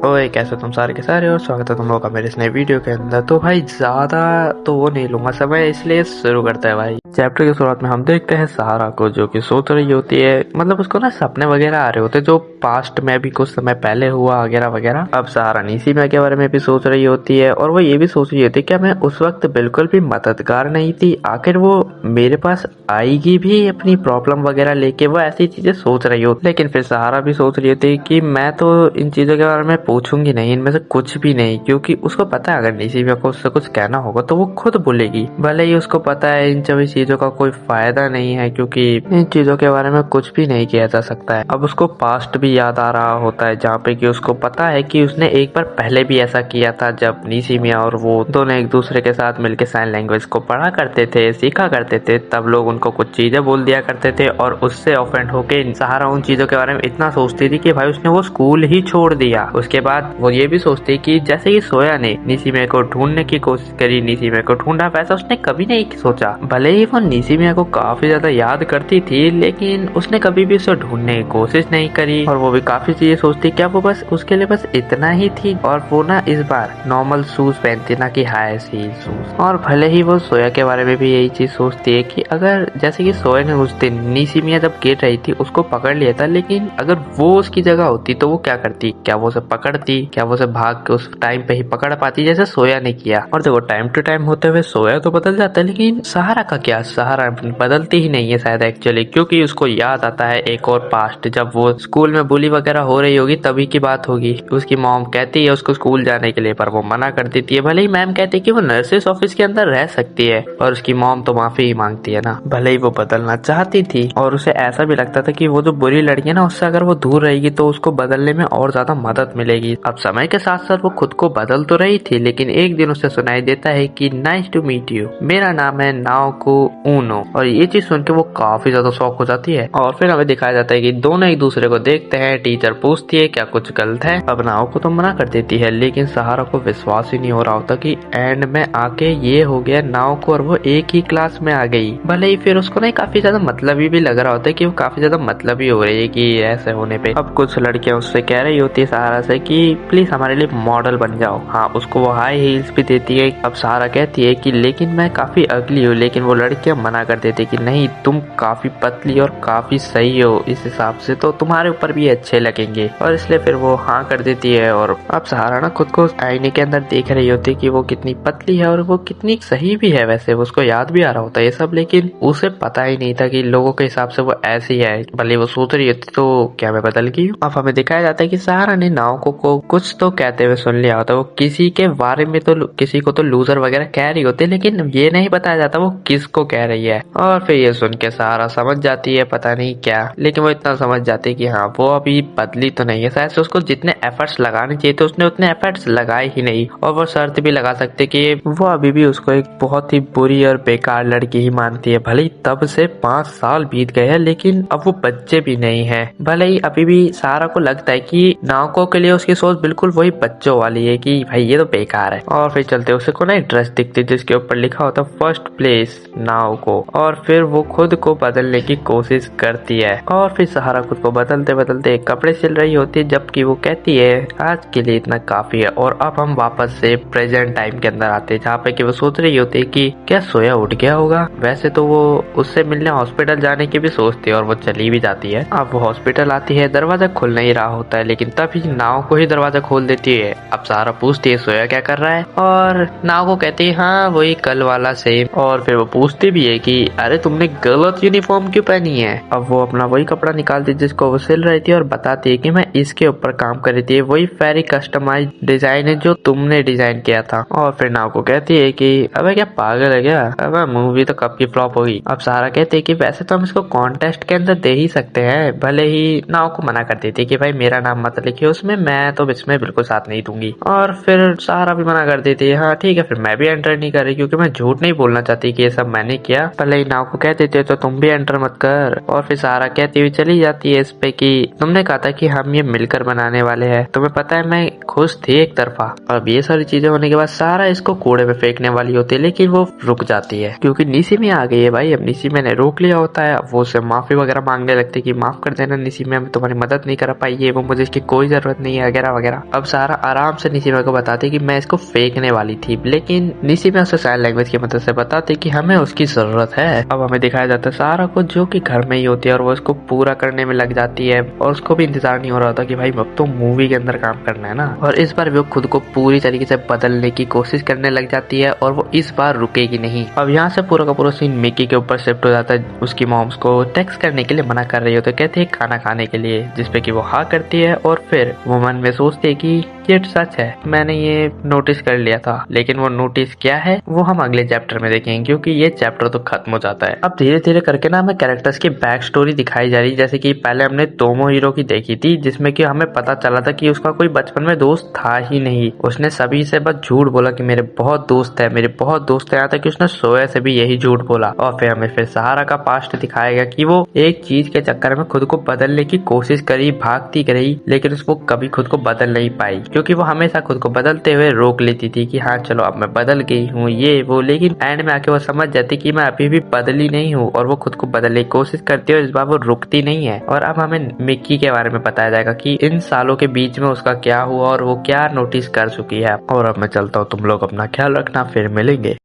ओए कैसे तुम सारे के सारे और स्वागत है तुम लोगों का मेरे इस नए वीडियो के अंदर। तो भाई ज्यादा तो वो नहीं लूंगा समय, इसलिए शुरू करते हैं भाई। चैप्टर की शुरुआत में हम देखते हैं सहारा को जो कि सोच रही होती है, मतलब उसको ना सपने वगैरह आ रहे होते जो पास्ट में भी कुछ समय पहले हुआ वगैरह वगैरह। अब सहारा नीसीमिया के बारे में भी सोच रही होती है और वो ये भी सोच रही होती है क्या मैं उस वक्त बिल्कुल भी मददगार नहीं थी, आखिर वो मेरे पास आएगी भी अपनी प्रॉब्लम वगैरह लेके, वो ऐसी चीजें सोच रही होती। लेकिन फिर सहारा भी सोच रही होती कि मैं तो इन चीजों के बारे में पूछूंगी नहीं, इनमें से कुछ भी नहीं, क्योंकि उसको पता है अगर नीसीमिया को उससे कुछ कहना होगा तो वो खुद बोलेगी। भले ही उसको पता है इन सभी चीजों का कोई फायदा नहीं है, क्योंकि इन चीजों के बारे में कुछ भी नहीं किया जा सकता है। अब उसको पास्ट भी याद आ रहा होता है जहाँ पे कि उसको पता है कि उसने एक बार पहले भी ऐसा किया था, जब नीसीमिया और वो दोनों एक दूसरे के साथ मिलकर साइन लैंग्वेज को पढ़ा करते थे, सीखा करते थे। तब लोग उनको कुछ चीजें बोल दिया करते थे और उससे ऑफेंड होके सहारा उन चीजों के बारे में इतना सोचती थी कि भाई उसने वो स्कूल ही छोड़ दिया। उसके बाद वो ये भी सोचती कि जैसे कि सोया ने नीसीमिया को ढूंढने की कोशिश करी, नीसीमिया को ढूंढा, वैसा उसने कभी नहीं सोचा। भले ही वो नीसीमिया को काफी ज्यादा याद करती थी, लेकिन उसने कभी भी उसे ढूंढने की कोशिश नहीं करी। और वो भी काफी चीजें सोचती क्या वो बस उसके लिए बस इतना ही थी। और वो ना इस बार नॉर्मल शूज पहनती, ना कि हाई हील शूज। और भले ही वो सोया के बारे में भी यही चीज सोचती है कि अगर जैसे कि सोया ने उस दिन नीसीमिया जब गिर रही थी उसको पकड़ लिया था, लेकिन अगर वो उसकी जगह होती तो वो क्या करती? क्या वो उसे पकड़ती? क्या वो उसे भाग के उस टाइम पे ही पकड़ पाती जैसे सोया ने किया? और देखो टाइम टू टाइम होते हुए सोया तो बदल जाता है, लेकिन सहारा का क्या? सहारा बदलती ही नहीं है शायद एक्चुअली, क्योंकि उसको याद आता है एक और पास्ट, जब वो स्कूल में बुली वगैरह हो रही होगी तभी की बात होगी। उसकी मॉम कहती है उसको स्कूल जाने के लिए, पर वो मना कर देती है। भले ही मैम कहती है कि वो नर्सेस ऑफिस के अंदर रह सकती है, और उसकी मॉम तो माफी ही मांगती है ना। भले ही वो बदलना चाहती थी और उसे ऐसा भी लगता था कि वो जो बुरी लड़की है ना उससे अगर वो दूर रहेगी तो उसको बदलने में और ज्यादा मदद मिलेगी। अब समय के साथ साथ वो खुद को बदल तो रही थी, लेकिन एक दिन उसे सुनाई देता है कि नाइस टू मीट यू, मेरा नाम है नाओको ऊनो। और ये चीज सुन के वो काफी ज्यादा शॉक हो जाती है। और फिर हमें दिखाया जाता है कि दोनों एक दूसरे को देखते हैं। टीचर पूछती है क्या कुछ गलत है? अब नाओको तो मना कर देती है, लेकिन सहारा को विश्वास ही नहीं हो रहा होता कि एंड में आके ये हो गया। नाओको और वो एक ही क्लास में आ गई। भले ही फिर उसको ना काफी ज्यादा मतलबी भी लग रहा होता है कि वो काफी ज्यादा मतलबी हो रही है कि ऐसे होने पे। अब कुछ लड़कियां उससे कह रही होती है सहारा से कि प्लीज हमारे लिए मॉडल बन जाओ। हाँ, उसको वो हाई हील्स भी देती है। अब सहारा कहती है कि लेकिन मैं काफी अगली हूँ, लेकिन वो लड़कियां मना कर देती है कि नहीं, तुम काफी पतली और काफी सही हो, इस हिसाब से तो तुम्हारे ऊपर भी अच्छे लगेंगे। और इसलिए फिर वो हाँ कर देती है। और अब सहारा ना खुद को आईने के अंदर देख रही होती है कि वो कितनी पतली है और वो कितनी सही भी है। वैसे उसको याद भी आ रहा होता है ये सब, लेकिन उसे पता ही नहीं था कि लोगों के हिसाब से वो ऐसी है। भले वो सोच रही होती तो क्या मैं बदल गई हूँ? अब हमें दिखाया जाता है कि सहारा ने नाओको को कुछ तो कहते हुए सुन लिया होता है। वो किसी के बारे में तो किसी को तो लूजर वगैरह कह रही होती है, लेकिन ये नहीं बताया जाता वो किसको कह रही है। और फिर ये सुन के सहारा समझ जाती है पता नहीं क्या, लेकिन वो इतना समझ जाती है कि हाँ वो अभी बदली तो नहीं है। शायद से उसको जितने एफर्ट्स लगाने चाहिए थे उसने उतने एफर्ट्स लगाए ही नहीं। और वो शर्त भी लगा सकते कि वो अभी भी उसको एक बहुत ही बुरी और बेकार लड़की ही मानती है। भले ही तब से 5 साल बीत गए हैं, लेकिन अब वो बच्चे भी नहीं है। भले ही अभी भी सहारा को लगता है कि नाओको के लिए उसकी सोच बिल्कुल वही बच्चों वाली है कि भाई ये तो बेकार है। और फिर चलते उसे को ना एक ड्रेस दिखती जिसके ऊपर लिखा होता फर्स्ट प्लेस नाओको। और फिर वो खुद को बदलने की कोशिश करती है। और फिर सहारा खुद को बदलते बदलते कपड़े सिल रही होती है, जबकि वो कहती है आज के लिए इतना काफी है। और अब हम वापस से प्रेजेंट टाइम के अंदर आते हैं, जहाँ पे कि वो सोच रही होती है कि क्या सोया उठ गया होगा। वैसे तो वो उससे मिलने हॉस्पिटल जाने की भी सोचती है और वो चली भी जाती है। अब वो हॉस्पिटल आती है, दरवाजा खुल नहीं रहा होता है, लेकिन तभी नाव को ही दरवाजा खोल देती है। अब सहारा पूछती है सोया क्या कर रहा है, और नाव को कहती है हाँ वही कल वाला सेम। और फिर वो पूछती भी है कि अरे तुमने गलत यूनिफॉर्म क्यों पहनी है। अब वो अपना वही कपड़ा निकालती जिसको वो सिल रही थी और बताती है कि मैं इसके ऊपर काम कर रही थी, वही फेरी कस्टमाइज डिजाइन है जो तुमने डिजाइन किया था। और फिर नाव को कहती है कि अबे क्या पागल है क्या, अबे मूवी तो कब की फ्लॉप होगी। अब सहारा कहती है कि वैसे तो हम इसको कॉन्टेस्ट के अंदर दे ही सकते हैं। भले ही नाव को मना कर देती है कि भाई मेरा नाम मत लिखिए उसमें, मैं तो इसमें बिल्कुल साथ नहीं दूंगी। और फिर सहारा भी मना कर देती है हाँ ठीक है, फिर मैं भी एंटर नहीं कर रही, क्योंकि मैं झूठ नहीं बोलना चाहती कि ये सब मैंने मैंने किया, पहले नाव को कह देते तो तुम भी एंटर मत कर। और फिर सहारा कहती हुई चली जाती है इस पे कि तुमने कहा था कि हम ये मिलकर बनाने वाले हैं, तुम्हें पता है मैं खुश थी एक तरफा। और अब ये सारी चीजें होने के बाद सहारा इसको कूड़े में फेंकने वाली होती है, लेकिन वो रुक जाती है क्योंकि निशिमी आ गई है भाई। अब निशिमी ने रोक लिया होता है, वो उससे माफी वगैरह मांगने लगती है कि माफ कर देना निशिमी, मैं तुम्हारी मदद नहीं कर पाई, ये वो मुझे इसकी कोई जरूरत नहीं है वगैरह वगैरह। अब सहारा आराम से निशिमी को बताती है कि मैं इसको फेंकने वाली थी, लेकिन निशिमी उसे साइन लैंग्वेज की मदद से बताती कि हमें उसकी जरूरत है। अब हमें दिखाया जाता है सहारा को जो कि घर में ही होती है और वो इसको पूरा करने में लग जाती है और उसको भी इंतजार नहीं हो रहा था कि भाई अब तो मूवी के अंदर काम करना है ना। और इस बार वो खुद को पूरी तरीके से बदलने की कोशिश करने लग जाती है और वो इस बार रुकेगी नहीं। अब यहाँ से पूरा का पूरा सीन मिकी के ऊपर शिफ्ट हो जाता है। उसकी मॉम्स को टेक्स्ट करने के लिए मना कर रही होती है, कहते हैं खाना खाने के लिए, जिसपे कि वो हाँ करती है। और फिर वो मन में सोचती है कि ये सच है, मैंने ये नोटिस कर लिया था, लेकिन वो नोटिस क्या है वो हम अगले चैप्टर में देखेंगे क्योंकि ये चैप्टर तो खत्म हो जाता है। अब धीरे धीरे करके ना हमें कैरेक्टर्स की बैक स्टोरी दिखाई जा रही है। जैसे कि पहले हमने तोमो हीरो की देखी थी, जिसमें कि हमें पता चला था कि उसका कोई बचपन में दोस्त था ही नहीं, उसने सभी से बस झूठ बोला कि मेरे बहुत दोस्त है, मेरे बहुत दोस्त है, यहाँ तक कि उसने सोया से भी यही झूठ बोला। और फिर हमें फिर सहारा का पास्ट दिखाया गया कि वो एक चीज के चक्कर में खुद को बदलने की कोशिश करी, भागती रही, लेकिन उसको कभी खुद को बदल नहीं पाई क्योंकि वो हमेशा खुद को बदलते हुए रोक लेती थी कि हाँ चलो अब मैं बदल गई हूँ ये वो, लेकिन एंड में आके वो समझ जाती कि मैं अभी भी बदली नहीं हूँ और वो खुद को बदलने की कोशिश करती है और इस बार वो रुकती नहीं है। और अब हमें मिक्की के बारे में बताया जाएगा कि इन सालों के बीच में उसका क्या हुआ और वो क्या नोटिस कर चुकी है। और अब मैं चलता हूँ, तुम लोग अपना ख्याल रखना, फिर मिलेंगे।